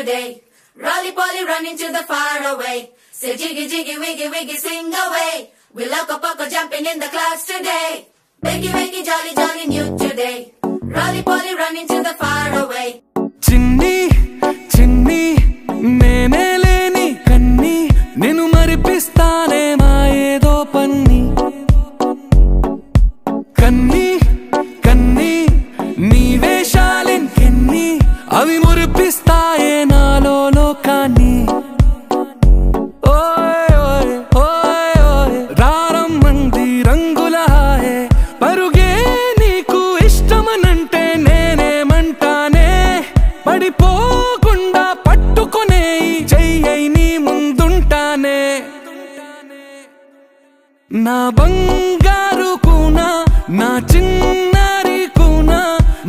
today. Roly-poly running to the far away. Say jiggy, jiggy, wiggy, wiggy, sing away. We loco poco jumping in the clouds today. Wakey, wakey, jolly, jolly, new today. Roly-poly running to the far away. Chinni, chinni, nene leni kanni, nenu maripistane ma edo panni. Kanni, kanni, nee veshalin kenni, avi muripistaye nalo lokani. Oy, oy, oy, oy, raram mandi rangula hai, paruge neeku ishtamanante nene mantane. పడిపోకుండా పట్టుకునే చెయ్యై నీ ముందుంటానే. నా బంగారు కూనా, నా చిన్నారి కూనా,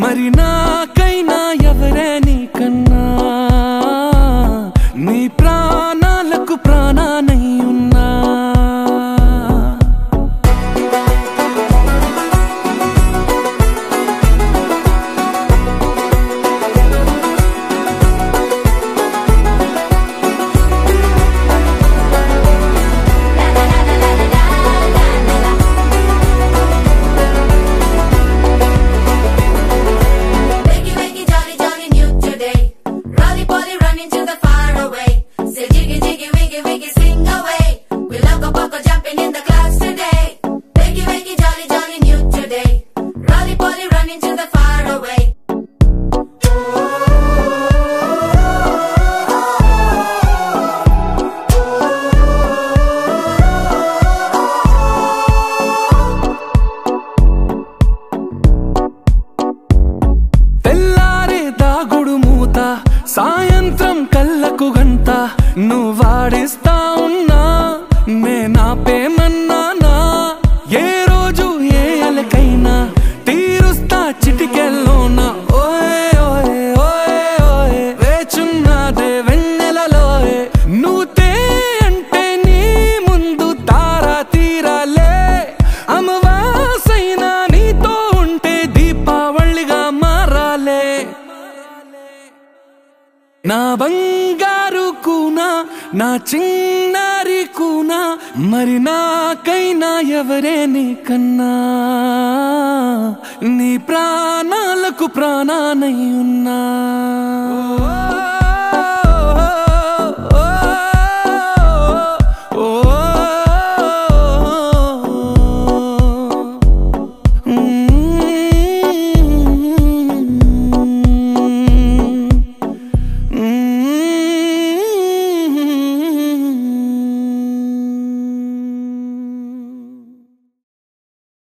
మరి నాకైనా ఎవరే నీకన్నా. నీ ప్రాణాలకు ప్రాణానై ఉన్నా. సాయంత్రం కళ్ళకు గంట నువ్వాడిస్తా ఉన్నా, నేనాపేమన్నానా. ఏ రోజు ఏ అలకైనా తీరుస్తా చిటికెల్లోనా. ఓయ్ ఓయ్ ఓయ్ ఓయ్ వేచున్నాదే వెన్నెలలోయే. నువ్వుతే అంటే నీ ముందు తారా తీరాలే. అమవాసైనా నీతో ఉంటే దీపావళిగా మారాలే. నా బంగారు కూనా, నా చిన్నారి కూనా, మరి నాకైనా ఎవరే నీకన్నా. నీ ప్రాణాలకు ప్రాణానై ఉన్నా.